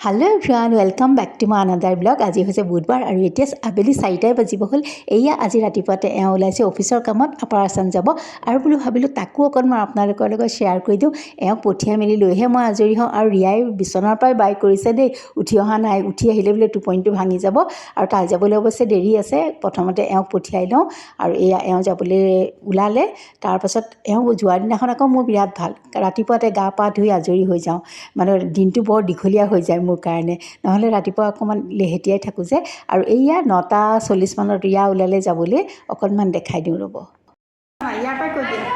Hello everyone welcome back to my another blog. आज है बुधवार और इतना आबेली 4टाই बाजिब हल। एया आज रातिपुवाते ओलाइसे अफिसर कामत आपार आसाम যাব और बोलो भाविलो ताको अकणमान आपनालोকৰ লগত शेयर কৰি दिওঁ। पठियाই मेলি লৈহে মই आजৰি हওঁ और रियाई बिचनार पৰাই बाई কৰিছে দেই, उठी অহা নাই। उठी আহিলে বোলে টোপনিটো ভাঙি যাব और তাই যাবলৈ অৱশ্যে দেৰি আছে। প্ৰথমতে পঠিয়াই লওঁ और এয়া যাবলৈ ওলালে। তাৰপাছত যোৱাৰ দিনাখন আকৌ মোৰ বিৰাট ভাল, ৰাতিপুৱাতে গা পা ধুই আজৰি হৈ যাওঁ। মানে দিনটো বৰ দীঘলীয়া হৈ যায় মোৰ কাৰণে, নহ'লে ৰাতিপুৱা অকণমান লেহেতিয়াই থাকোঁ যে। আৰু এয়া 9:40 মানত ৰিয়া ওলালে যাবলৈ, অকণমান দেখাই দিওঁ ৰ'ব। ইয়াৰ পৰা কৈ দিয়া।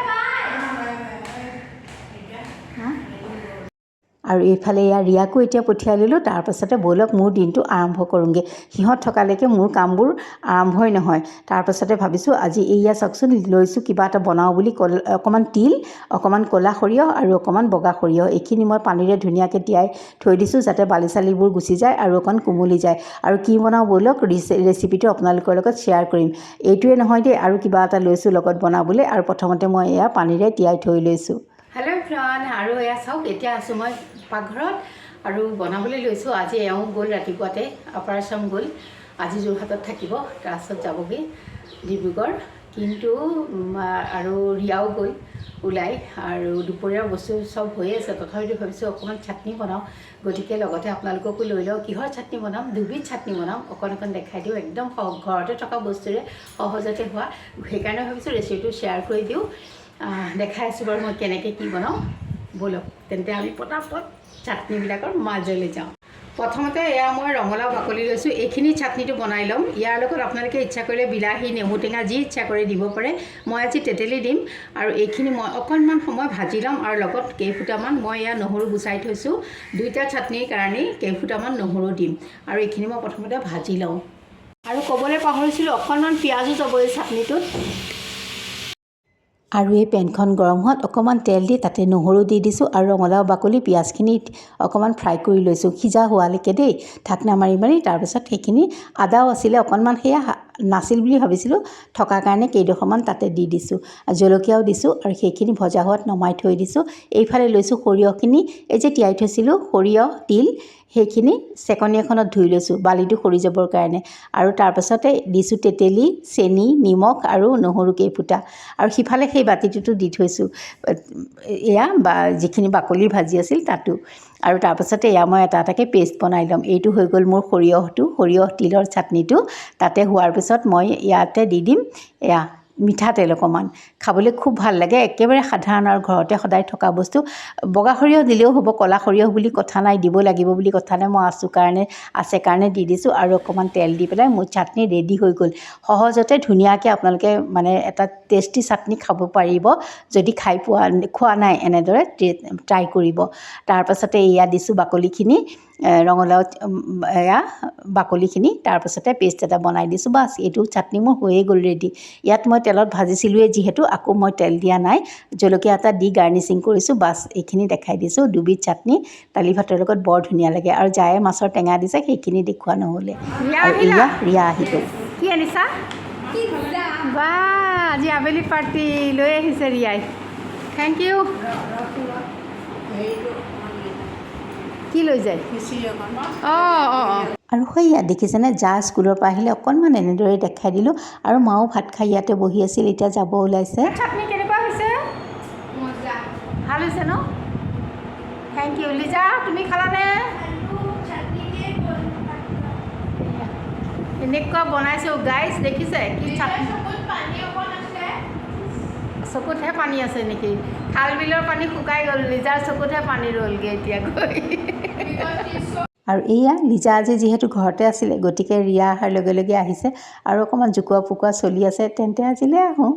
আৰু এইফালে ৰিয়াকো এতিয়া পঠিয়াই ল'লোঁ। তাৰপাছতে ব'লক মোৰ দিনটো আৰম্ভ কৰোঁগৈ। সিহঁত থকালৈকে মোৰ কামবোৰ আৰম্ভই নহয়। তাৰপাছতে ভাবিছোঁ আজি চাওকচোন লৈছোঁ কিবা এটা বনাওঁ বুলি। অকণমান তিল, অকণমান ক'লা সৰিয়হ আৰু অকণমান বগা সৰিয়হ, এইখিনি মই পানীৰে ধুনীয়াকৈ তিয়াই থৈ দিছোঁ যাতে বালি চালিবোৰ গুচি যায় আৰু অকণ কোমলি যায়। আৰু কি বনাওঁ ব'লক ৰেচিপিটো আপোনালোকৰ লগত শ্বেয়াৰ কৰিম। এইটোৱে নহয় দেই, আৰু কিবা এটা লৈছোঁ লগত বনাবলৈ। আৰু প্ৰথমতে মই পানীৰে তিয়াই থৈ লৈছোঁ। হেল্ল' ফ্ৰেণ্ড, আৰু চাওক এতিয়া আছোঁ মই পাকঘৰত আৰু বনাবলৈ লৈছোঁ। আজি গ'ল ৰাতিপুৱাতে, আপাৰ আছাম গ'ল, আজি যোৰহাটত থাকিব, তাৰপাছত যাবগৈ ডিব্ৰুগড়। কিন্তু আৰু ৰিয়াও গ'ল ওলাই আৰু দুপৰীয়াৰ বস্তু চব হৈয়ে আছে। তথাপিতো ভাবিছোঁ অকণমান চাটনি বনাওঁ, গতিকে লগতে আপোনালোককো লৈ লওঁ। কিহৰ চাটনি বনাম? দুবিধ চাটনি বনাম, অকণ দেখাই দিওঁ। একদম ঘৰতে থকা বস্তুৰে সহজতে হোৱা, সেইকাৰণে ভাবিছোঁ ৰেচিপিটো শ্বেয়াৰ কৰি দিওঁ। দেখাই আছোঁ বাৰু মই কেনেকৈ কি বনাওঁ। ব'লক তেন্তে আমি পটাপট চাটনিবিলাকৰ মাজলৈ যাওঁ। প্ৰথমতে মই ৰঙালাও বাকলি লৈছোঁ। এইখিনি চাটনিটো বনাই ল'ম। ইয়াৰ লগত আপোনালোকে ইচ্ছা কৰিলে বিলাহী, নেমু টেঙা যি ইচ্ছা কৰি দিব পাৰে। মই আজি তেতেলী দিম আৰু এইখিনি মই অকণমান সময় ভাজি ল'ম। আৰু লগত কেইফুটামান মই নহৰু গুচাই থৈছোঁ, দুইটা চাটনিৰ কাৰণেই কেইফুটামান নহৰু দিম। আৰু এইখিনি মই প্ৰথমতে ভাজি লওঁ। আৰু ক'বলৈ পাহৰিছিলোঁ, অকণমান পিঁয়াজো যাব এই চাটনিটোত। আৰু এই পেনখন গৰম হোৱাত অকণমান তেল দি তাতে নহৰু দি দিছোঁ আৰু ৰঙালাও বাকলি পিঁয়াজখিনি অকণমান ফ্ৰাই কৰি লৈছোঁ, সিজা হোৱালৈকে দেই, ঢাকনা মাৰি মাৰি। তাৰপিছত সেইখিনি আদাও আছিলে অকণমান, সেয়া নাছিল বুলি ভাবিছিলোঁ, থকাৰ কাৰণে কেইডোখৰমান তাতে দি দিছোঁ। জলকীয়াও দিছোঁ আৰু সেইখিনি ভজা হোৱাত নমাই থৈ দিছোঁ। এইফালে লৈছোঁ সৰিয়হখিনি, এই যে তিয়াই থৈছিলোঁ সৰিয়হ, তিল, সেইখিনি চেকনি এখনত ধুই লৈছোঁ বালিটো সৰি যাবৰ কাৰণে। আৰু তাৰপাছতে দিছোঁ তেতেলী, চেনি, নিমখ আৰু নহৰু কেইফুটা। আৰু সিফালে সেই বাতিটোতো দি থৈছোঁ যিখিনি বাকলিৰ ভাজি আছিল তাতো। আৰু তাৰপাছতে মই এটা এটাকৈ পেষ্ট বনাই ল'ম। এইটো হৈ গ'ল মোৰ সৰিয়হ তিলৰ চাটনিটো। তাতে হোৱাৰ পিছত মই ইয়াতে দি দিম মিঠাতেল অকণমান। খাবলৈ খুব ভাল লাগে, একেবাৰে সাধাৰণ আৰু ঘৰতে সদায় থকা বস্তু। বগা সৰিয়হ দিলেও হ'ব, ক'লা সৰিয়হ বুলি কথা নাই, দিব লাগিব বুলি কথা নাই। মই আছে কাৰণে দি দিছোঁ। আৰু অকণমান তেল দি পেলাই মোৰ চাটনি ৰেডি হৈ গ'ল। সহজতে ধুনীয়াকৈ আপোনালোকে মানে এটা টেষ্টি চাটনি খাব পাৰিব। যদি খোৱা নাই এনেদৰে ট্ৰাই কৰিব। তাৰপাছতে দিছোঁ বাকলিখিনি, ৰঙালাও বাকলিখিনি। তাৰপাছতে পেষ্ট এটা বনাই দিছোঁ। বাছ এইটো চাটনি মোৰ হৈয়ে গ'ল ৰেডি। ইয়াত মই তেলত ভাজিছিলোঁৱে যিহেতু, আকৌ মই তেল দিয়া নাই, জলকীয়া এটা দি গাৰ্নিচিং কৰিছোঁ। বাছ এইখিনি দেখাই দিছোঁ। দুবিধ চাটনি দালি ভাতৰ লগত বৰ ধুনীয়া লাগে। আৰু জায়ে মাছৰ টেঙা দিছে, সেইখিনি দেখুওৱা নহ'লে। আৰু ৰিয়া আহি গ'ল। কি আনিছা? বা আজি আবেলি পাৰ্টি লৈ আহিছে ৰিয়াই। Thank you. কি লৈ যায়? অঁ। আৰু সেয়া দেখিছেনে, যা স্কুলৰ পৰা আহিলে অকণমান এনেদৰে দেখাই দিলোঁ। আৰু মাও ভাত খাই ইয়াতে বহি আছিল, এতিয়া যাব ওলাইছে। চাটনি কেনেকুৱা হৈছে? ভাল হৈছে ন? Thank U. লিজা তুমি খালানে? এনেকুৱা বনাইছোঁ গাইজ, দেখিছে কি চাটনি? চকুতহে পানী আছে নেকি? খাল বিলৰ পানী শুকাই গ'ল, লিজাৰ চকুতহে পানী ৰ'লগৈ এতিয়া গৈ। আৰু লিজা আজি যিহেতু ঘৰতে আছিলে, গতিকে ৰিয়া অহাৰ লগে লগে আহিছে আৰু অকণমান জোকোৱা পোকোৱা চলি আছে। তেন্তে আজিলৈ আহোঁ।